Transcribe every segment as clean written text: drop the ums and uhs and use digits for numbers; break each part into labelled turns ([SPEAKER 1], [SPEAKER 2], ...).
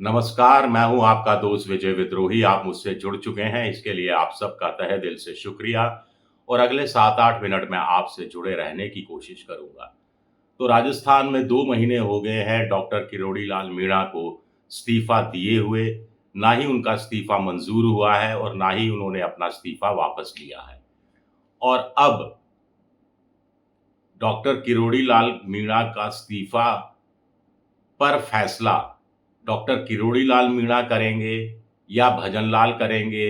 [SPEAKER 1] नमस्कार, मैं हूँ आपका दोस्त विजय विद्रोही। आप मुझसे जुड़ चुके हैं, इसके लिए आप सबका तहे दिल से शुक्रिया और अगले 7-8 मिनट मैं आपसे जुड़े रहने की कोशिश करूँगा। तो राजस्थान में 2 महीने हो गए हैं डॉक्टर किरोड़ी लाल मीणा को इस्तीफ़ा दिए हुए, ना ही उनका इस्तीफ़ा मंज़ूर हुआ है और ना ही उन्होंने अपना इस्तीफ़ा वापस लिया है। और अब डॉक्टर किरोड़ी लाल मीणा का इस्तीफ़ा पर फैसला डॉक्टर किरोड़ी लाल मीणा करेंगे या भजन लाल करेंगे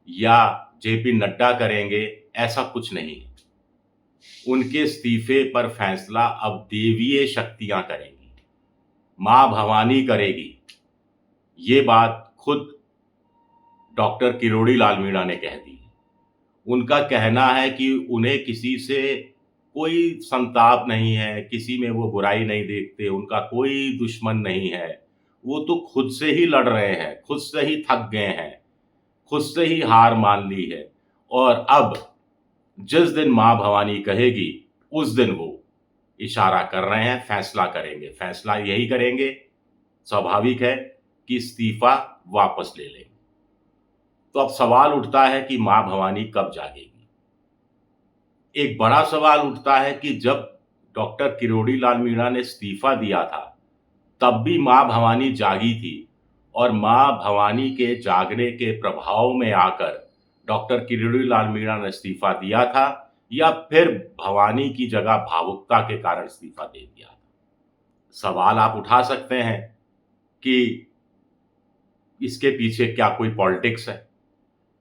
[SPEAKER 1] या जेपी नड्डा करेंगे, ऐसा कुछ नहीं है। उनके इस्तीफे पर फैसला अब देवीय शक्तियाँ करेंगी, माँ भवानी करेगी। ये बात खुद डॉक्टर किरोड़ी लाल मीणा ने कह दी है। उनका कहना है कि उन्हें किसी से कोई संताप नहीं है, किसी में वो बुराई नहीं देखते, उनका कोई दुश्मन नहीं है। वो तो खुद से ही लड़ रहे हैं, खुद से ही थक गए हैं, खुद से ही हार मान ली है और अब जिस दिन माँ भवानी कहेगी, उस दिन वो इशारा कर रहे हैं, फैसला करेंगे। फैसला यही करेंगे, स्वाभाविक है कि इस्तीफ़ा वापस ले लेंगे। तो अब सवाल उठता है कि माँ भवानी कब जागेगी? एक बड़ा सवाल उठता है कि जब डॉक्टर किरोड़ी लाल मीणा ने इस्तीफ़ा दिया था, तब भी माँ भवानी जागी थी और माँ भवानी के जागने के प्रभाव में आकर डॉक्टर किरोड़ी लाल मीणा ने इस्तीफ़ा दिया था या फिर भवानी की जगह भावुकता के कारण इस्तीफ़ा दे दिया था? सवाल आप उठा सकते हैं कि इसके पीछे क्या कोई पॉलिटिक्स है?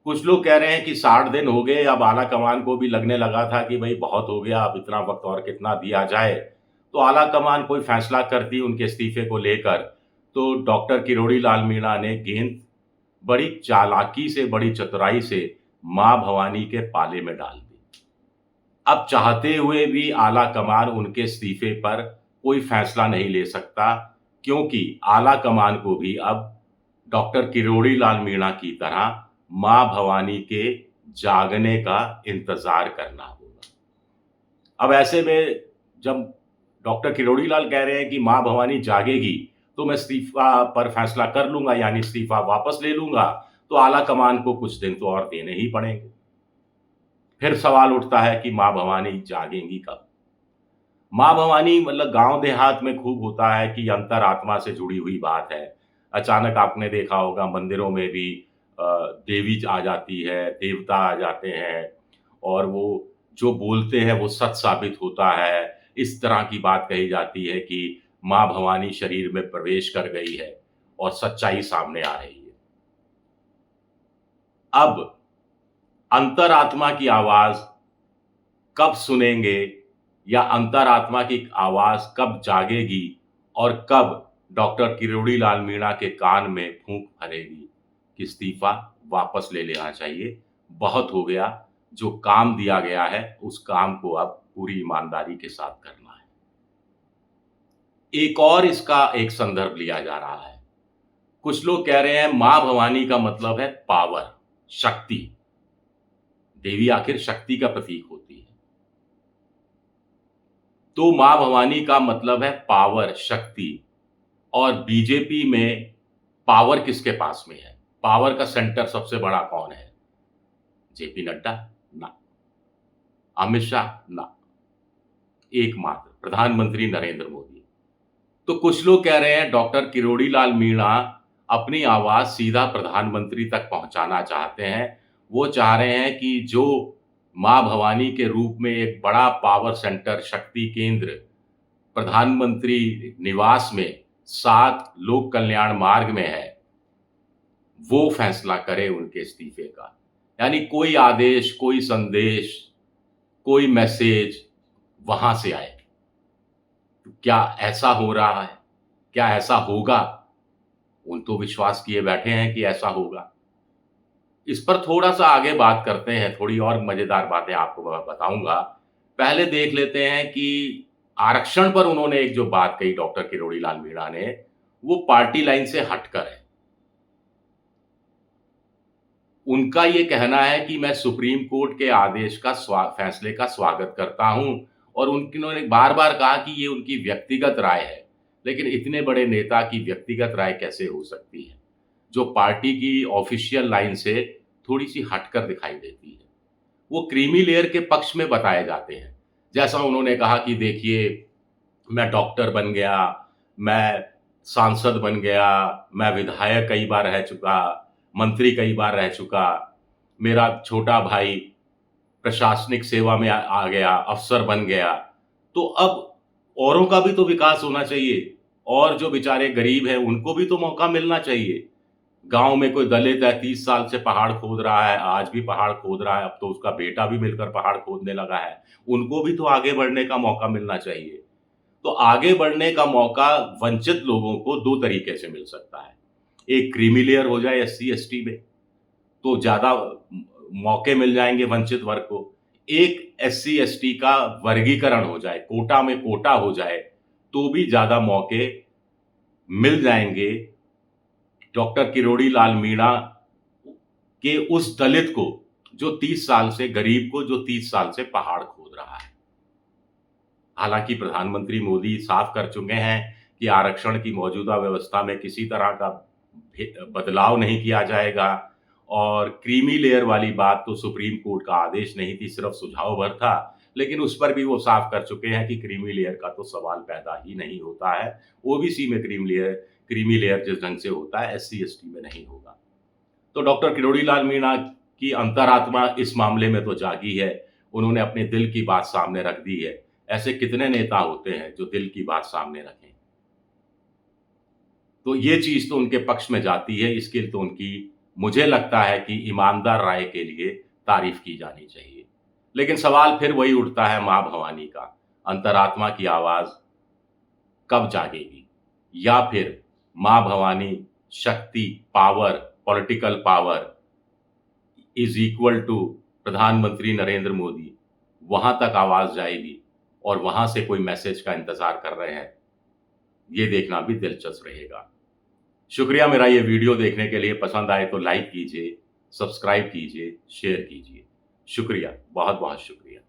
[SPEAKER 1] कुछ लोग कह रहे हैं कि 60 दिन हो गए, अब आला-कमान को भी लगने लगा था कि भई बहुत हो गया, अब इतना वक़्त और कितना दिया जाए। तो आला-कमान कोई फैसला करती उनके इस्तीफ़े को लेकर, तो डॉक्टर किरोड़ी लाल मीणा ने गेंद बड़ी चालाकी से, बड़ी चतुराई से माँ भवानी के पाले में डाल दी। अब चाहते हुए भी आला-कमान उनके इस्तीफ़े पर कोई फैसला नहीं ले सकता, क्योंकि आला-कमान को भी अब डॉक्टर किरोड़ी लाल मीणा की तरह माँ भवानी के जागने का इंतज़ार करना होगा। अब ऐसे में जब डॉक्टर किरोड़ी लाल कह रहे हैं कि माँ भवानी जागेगी, तो मैं इस्तीफ़ा पर फैसला कर लूँगा यानी इस्तीफ़ा वापस ले लूँगा, तो आला-कमान को कुछ दिन तो और देने ही पड़ेंगे। फिर सवाल उठता है कि माँ भवानी जागेंगी कब? माँ भवानी मतलब गाँव देहात में खूब होता है कि अंतरात्मा से जुड़ी हुई बात है। अचानक आपने देखा होगा मंदिरों में भी देवी आ जाती है, देवता आ जाते हैं और वो जो बोलते हैं वो सच साबित होता है। इस तरह की बात कही जाती है कि माँ भवानी शरीर में प्रवेश कर गई है और सच्चाई सामने आ रही है। अब अंतरात्मा की आवाज़ कब सुनेंगे या अंतरात्मा की आवाज़ कब जागेगी और कब डॉक्टर किरोड़ी लाल मीणा के कान में फूँक भरेगी कि इस्तीफ़ा वापस ले लेना चाहिए, बहुत हो गया, जो काम दिया गया है, उस काम को अब पूरी ईमानदारी के साथ करना है। एक और इसका एक संदर्भ लिया जा रहा है। कुछ लोग कह रहे हैं माँ भवानी का मतलब है पावर, शक्ति। देवी आखिर शक्ति का प्रतीक होती है। तो माँ भवानी का मतलब है पावर, शक्ति और बीजेपी में पावर किसके पास में है? पावर का सेंटर सबसे बड़ा कौन है? जेपी नड्डा? ना। अमित शाह? ना। एकमात्र प्रधानमंत्री नरेंद्र मोदी। तो कुछ लोग कह रहे हैं डॉक्टर किरोड़ी लाल मीणा अपनी आवाज़ सीधा प्रधानमंत्री तक पहुँचाना चाहते हैं। वो चाह रहे हैं कि जो माँ भवानी के रूप में एक बड़ा पावर सेंटर, शक्ति केंद्र प्रधानमंत्री निवास में 7 लोक कल्याण मार्ग में है, वो फैसला करे उनके इस्तीफे का। यानी कोई आदेश, कोई संदेश, कोई मैसेज वहाँ से आए। तो क्या ऐसा हो रहा है? क्या ऐसा होगा? उन तो विश्वास किए बैठे हैं कि ऐसा होगा। इस पर थोड़ा-सा आगे बात करते हैं, थोड़ी और मज़ेदार बातें आपको बताऊँगा। पहले देख लेते हैं कि आरक्षण पर उन्होंने एक जो बात कही डॉक्टर किरोड़ी लाल मीणा ने, वो पार्टी लाइन से हटकर है। उनका ये कहना है कि मैं सुप्रीम कोर्ट के आदेश का फैसले का स्वागत करता हूँ और उन्होंने बार-बार कहा कि ये उनकी व्यक्तिगत राय है। लेकिन इतने बड़े नेता की व्यक्तिगत राय कैसे हो सकती है, जो पार्टी की ऑफिशियल लाइन से थोड़ी-सी हटकर दिखाई देती है। वो क्रीमी लेयर के पक्ष में बताए जाते हैं। जैसा उन्होंने कहा कि देखिए, मैं डॉक्टर बन गया, मैं सांसद बन गया, मैं विधायक कई बार रह चुका, मंत्री कई बार रह चुका, मेरा छोटा भाई प्रशासनिक सेवा में आ गया, अफ़सर बन गया। तो अब औरों का भी तो विकास होना चाहिए और जो बेचारे गरीब हैं, उनको भी तो मौका मिलना चाहिए। गाँव में कोई दलित है, 30 साल से पहाड़ खोद रहा है, आज भी पहाड़ खोद रहा है, अब तो उसका बेटा भी मिलकर पहाड़ खोदने लगा है। उनको भी तो आगे बढ़ने का मौका मिलना चाहिए। तो आगे बढ़ने का मौका वंचित लोगों को 2 तरीके से मिल सकता है। एक क्रीमी लेयर हो जाए एससी-एसटी में, तो ज़्यादा मौके मिल जाएँगे वंचित वर्ग को। एक एससी-एसटी का वर्गीकरण हो जाए, कोटा में कोटा हो जाए, तो भी ज़्यादा मौके मिल जाएँगे डॉक्टर किरोड़ी लाल मीणा के उस दलित को, जो 30 साल से गरीब को, जो 30 साल से पहाड़ खोद रहा है। हालाँकि प्रधानमंत्री मोदी साफ कर चुके हैं कि आरक्षण की मौजूदा व्यवस्था में किसी तरह का बदलाव नहीं किया जाएगा और क्रीमी लेयर वाली बात तो सुप्रीम कोर्ट का आदेश नहीं थी, सिर्फ सुझाव भर था। लेकिन उस पर भी वो साफ कर चुके हैं कि क्रीमी लेयर का तो सवाल पैदा ही नहीं होता है। ओबीसी में क्रीमी लेयर जिस ढंग से होता है, एससी-एसटी में नहीं होगा। तो डॉक्टर किरोड़ी लाल मीणा की अंतरात्मा इस मामले में तो जागी है। उन्होंने अपने दिल की बात सामने रख दी है। ऐसे कितने नेता होते हैं जो दिल की बात सामने रखें? तो ये चीज़ तो उनके पक्ष में जाती है, इसके लिए तो उनकी मुझे लगता है कि ईमानदार राय के लिए तारीफ़ की जानी चाहिए। लेकिन सवाल फिर वही उठता है माँ भवानी का, अंतरात्मा की आवाज़ कब जागेगी? या फिर माँ भवानी शक्ति, power, political power is equal to प्रधानमंत्री नरेंद्र मोदी, वहाँ तक आवाज़ जाएगी और वहाँ से कोई मैसेज का इंतज़ार कर रहे हैं, ये देखना भी दिलचस्प रहेगा। शुक्रिया मेरा ये वीडियो देखने के लिए, पसंद आए तो लाइक कीजिए, सब्सक्राइब कीजिए, शेयर कीजिए। शुक्रिया, बहुत-बहुत शुक्रिया।